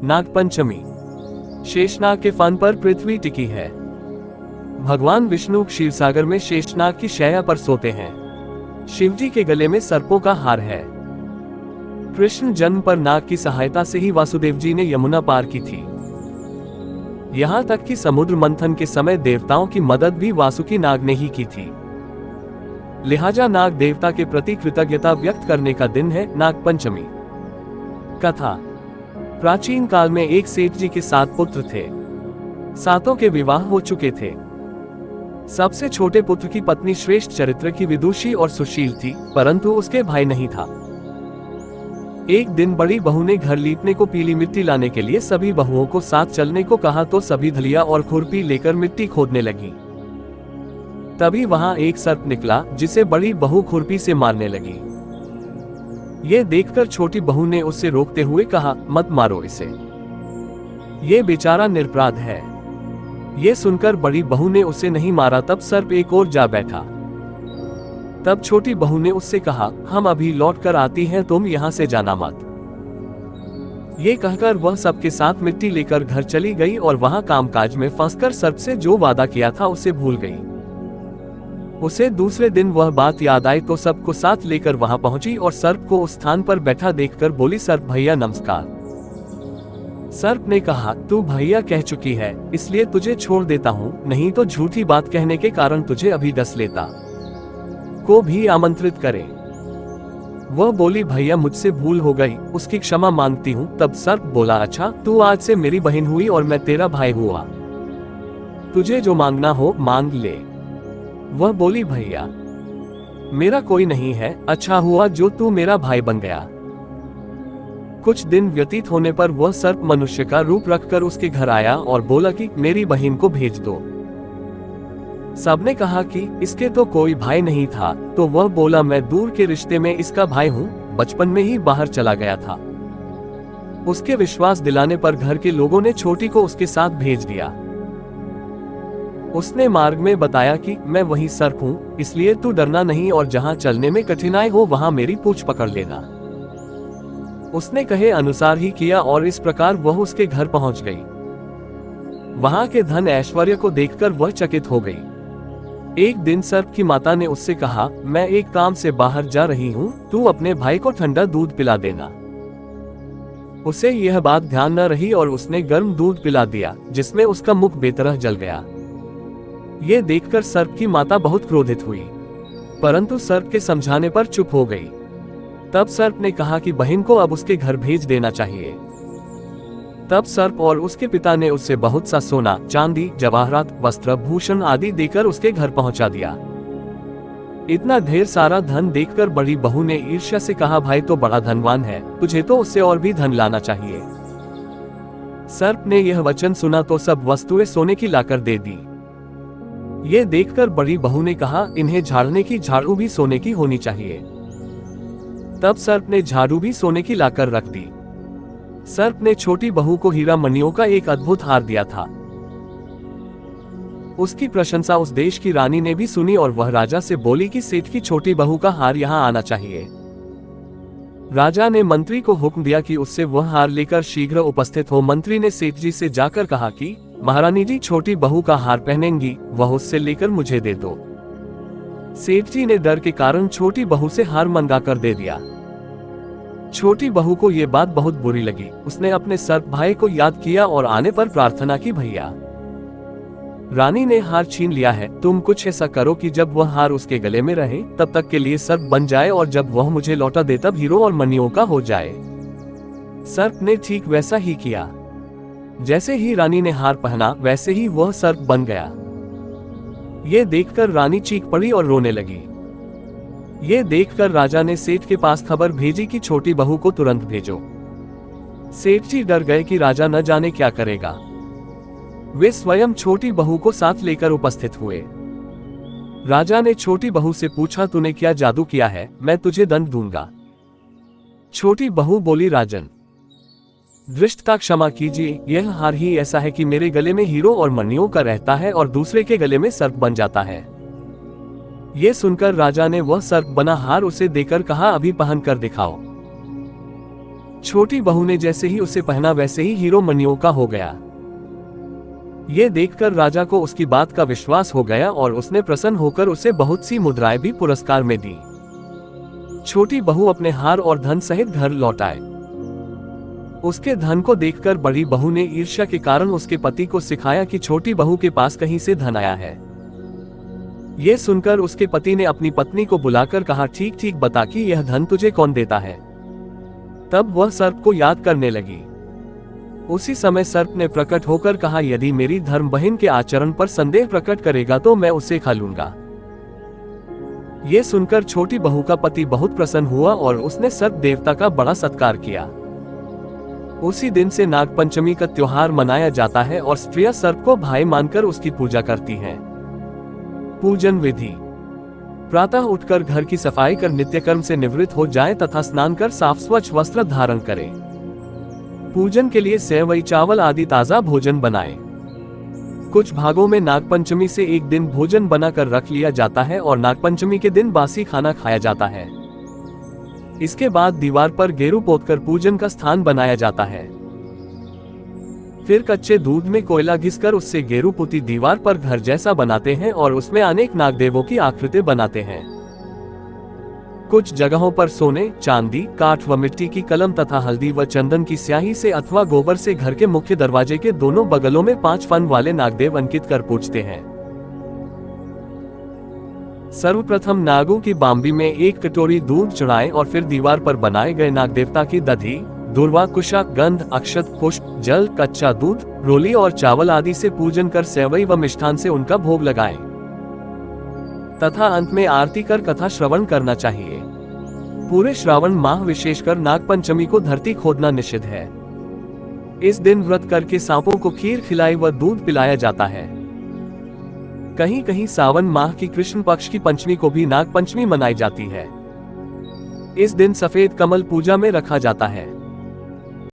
नागपंचमी। शेषनाग के फन पर पृथ्वी टिकी है। भगवान विष्णु क्षीरसागर में शेषनाग की शैया पर सोते हैं। शिवजी के गले में सर्पों का हार है। कृष्ण जन्म पर नाग की सहायता से ही वासुदेव जी ने यमुना पार की थी। यहां तक कि समुद्र मंथन के समय देवताओं की मदद भी वासुकी नाग ने ही की थी। लिहाजा नाग देवता के प्रति कृतज्ञता व्यक्त करने का दिन है नागपंचमी। कथा। प्राचीन काल में एक सेठ जी के 7 पुत्र थे। 7 के विवाह हो चुके थे। सबसे छोटे पुत्र की पत्नी श्रेष्ठ चरित्र की विदुषी और सुशील थी, परंतु उसके भाई नहीं था। एक दिन बड़ी बहू ने घर लीपने को पीली मिट्टी लाने के लिए सभी बहुओं को साथ चलने को कहा तो सभी धलिया और खुरपी लेकर मिट्टी खोदने लगी। तभी वहां एक सर्प निकला जिसे बड़ी बहू खुरपी से मारने लगी। ये देखकर छोटी बहू ने उससे रोकते हुए कहा, मत मारो इसे, ये बेचारा निरपराध है। ये सुनकर बड़ी बहू ने उसे नहीं मारा। तब सर्प एक और जा बैठा। तब छोटी बहू ने उससे कहा, हम अभी लौट कर आती हैं, तुम यहां से जाना मत। ये कहकर वह सबके साथ मिट्टी लेकर घर चली गई और वहां कामकाज में फंसकर सर्प से जो वादा किया था उसे भूल गई। उसे दूसरे दिन वह बात याद आई तो सबको साथ लेकर वहां पहुंची और सर्प को उस स्थान पर बैठा देखकर बोली, सर्प भैया नमस्कार। सर्प ने कहा, तू भैया कह चुकी है इसलिए तुझे छोड़ देता हूँ, नहीं तो झूठी बात कहने के कारण तुझे अभी डस लेता। को भी आमंत्रित करे। वह बोली, भैया मुझसे भूल हो गई, उसकी क्षमा मांगती हूँ। तब सर्प बोला, अच्छा तू आज से मेरी बहन हुई और मैं तेरा भाई हुआ, तुझे जो मांगना हो मांग ले। वह बोली, भैया मेरा कोई नहीं है, अच्छा हुआ जो तू मेरा भाई बन गया। कुछ दिन व्यतीत होने पर वह सर्प मनुष्य का रूप रखकर उसके घर आया और बोला कि मेरी बहन को भेज दो। सबने कहा कि इसके तो कोई भाई नहीं था, तो वह बोला, मैं दूर के रिश्ते में इसका भाई हूँ, बचपन में ही बाहर चला गया था। उसके विश्वास दिलाने पर घर के लोगों ने छोटी को उसके साथ भेज दिया। उसने मार्ग में बताया कि मैं वही सर्प हूँ, इसलिए तू डरना नहीं और जहाँ चलने में कठिनाई हो वहाँ मेरी पूंछ पकड़ लेना। उसने कहे अनुसार ही किया और इस प्रकार वह उसके घर पहुँच गई। वहाँ के धन ऐश्वर्य को देखकर वह चकित हो गई। एक दिन सर्प की माता ने उससे कहा, मैं एक काम से बाहर जा रही हूँ, तू अपने भाई को ठंडा दूध पिला देना। उसे यह बात ध्यान न रही और उसने गर्म दूध पिला दिया, जिसमें उसका मुख बेतरह जल गया। ये देखकर सर्प की माता बहुत क्रोधित हुई, परंतु सर्प के समझाने पर चुप हो गई। तब सर्प ने कहा कि बहन को अब उसके घर भेज देना चाहिए। तब सर्प और उसके पिता ने उससे बहुत सा सोना, चांदी, जवाहरात, वस्त्र, भूषण आदि देकर उसके घर पहुंचा दिया। इतना ढेर सारा धन देखकर बड़ी बहू ने ईर्ष्या से कहा, भाई तो बड़ा धनवान है, तुझे तो उससे और भी धन लाना चाहिए। सर्प ने यह वचन सुना तो सब वस्तुएं सोने की लाकर दे दी। ये देखकर बड़ी बहू ने कहा, इन्हें झाड़ने की झाड़ू भी सोने की होनी चाहिए। तब सर्प ने झाड़ू भी सोने की लाकर रख दी। सर्प ने छोटी बहू को हीरा मणियों का एक अद्भुत हार दिया था। उसकी प्रशंसा उस देश की रानी ने भी सुनी और वह राजा से बोली कि सेठ की छोटी बहू का हार यहाँ आना चाहिए। राजा ने मंत्री को हुक्म दिया कि उससे वह हार लेकर शीघ्र उपस्थित हो। मंत्री ने सेठ जी से जाकर कहा कि महारानी जी छोटी बहू का हार पहनेंगी, वह उससे लेकर मुझे दे दो। सेठ जी ने डर के कारण छोटी बहू से हार मंगा कर दे दिया। छोटी बहू को यह बात बहुत बुरी लगी। उसने अपने सर्प भाई को याद किया और आने पर प्रार्थना की, भैया रानी ने हार छीन लिया है, तुम कुछ ऐसा करो कि जब वह हार उसके गले में रहे तब तक के लिए सर्प बन जाए और जब वह मुझे लौटा दे तब हीरो और मणियों का हो जाए। सर्प ने ठीक वैसा ही किया। जैसे ही रानी ने हार पहना वैसे ही वह सर्प बन गया। ये देखकर रानी चीख पड़ी और रोने लगी। ये देखकर राजा ने सेठ के पास खबर भेजी कि छोटी बहू को तुरंत भेजो। सेठ जी डर गए कि राजा न जाने क्या करेगा। वे स्वयं छोटी बहू को साथ लेकर उपस्थित हुए। राजा ने छोटी बहू से पूछा, तूने क्या जादू किया है, मैं तुझे दंड दूंगा। छोटी बहू बोली, राजन धृष्टता क्षमा कीजिए, यह हार ही ऐसा है कि मेरे गले में हीरो और मणियों का रहता है और दूसरे के गले में सर्प बन जाता है। ये सुनकर राजा ने वह सर्प बना हार उसे देकर कहा, अभी पहन कर दिखाओ। छोटी बहू ने जैसे ही उसे पहना वैसे ही हीरो मनियों का हो गया। ये देखकर राजा को उसकी बात का विश्वास हो गया और उसने प्रसन्न होकर उसे बहुत सी मुद्राएं भी पुरस्कार में दी। छोटी बहू अपने हार और धन सहित घर लौट आए। उसके धन को देखकर बड़ी बहू ने ईर्ष्या के कारण उसके पति को सिखाया कि छोटी बहू के पास कहीं से धन आया है। ये सुनकर उसके पति ने अपनी पत्नी को बुलाकर कहा, ठीक ठीक बता कि यह धन तुझे कौन देता है। तब वह सर्प को याद करने लगी। उसी समय सर्प ने प्रकट होकर कहा, यदि मेरी धर्म बहन के आचरण पर संदेह प्रकट करेगा तो मैं उसे खा लूंगा। ये सुनकर छोटी बहू का पति बहुत प्रसन्न हुआ और उसने सर्प देवता का बड़ा सत्कार किया। उसी दिन से नागपंचमी का त्योहार मनाया जाता है और स्त्रियां सर्प को भाई मानकर उसकी पूजा करती हैं। पूजन विधि। प्रातः उठकर घर की सफाई कर नित्यकर्म से निवृत्त हो जाएं तथा स्नान कर साफ स्वच्छ वस्त्र धारण करें। पूजन के लिए सेवई चावल आदि ताजा भोजन बनाएं। कुछ भागों में नागपंचमी से एक दिन भोजन बनाकर रख लिया जाता है और नागपंचमी के दिन बासी खाना खाया जाता है। इसके बाद दीवार पर गेरू पोतकर पूजन का स्थान बनाया जाता है। फिर कच्चे दूध में कोयला घिसकर उससे गेरू पुती दीवार पर घर जैसा बनाते हैं और उसमें अनेक नागदेवों की आकृति बनाते हैं। कुछ जगहों पर सोने, चांदी, काठ व मिट्टी की कलम तथा हल्दी व चंदन की स्याही से अथवा गोबर से घर के मुख्य दरवाजे के दोनों बगलों में 5 फन वाले नागदेव अंकित कर पूजते हैं। सर्वप्रथम नागों की बाम्बी में 1 कटोरी दूध चढ़ाएं और फिर दीवार पर बनाए गए नागदेवता की दधी, दूर्वा, कुशा, गंध, अक्षत, पुष्प, जल, कच्चा दूध, रोली और चावल आदि से पूजन कर सेवई व मिष्ठान से उनका भोग लगाएं तथा अंत में आरती कर कथा श्रवण करना चाहिए। पूरे श्रावण माह विशेषकर नागपंचमी को धरती खोदना निषिद्ध है। इस दिन व्रत करके सांपों को खीर खिलाई व दूध पिलाया जाता है। कहीं कहीं सावन माह की कृष्ण पक्ष की पंचमी को भी नागपंचमी मनाई जाती है। इस दिन सफेद कमल पूजा में रखा जाता है।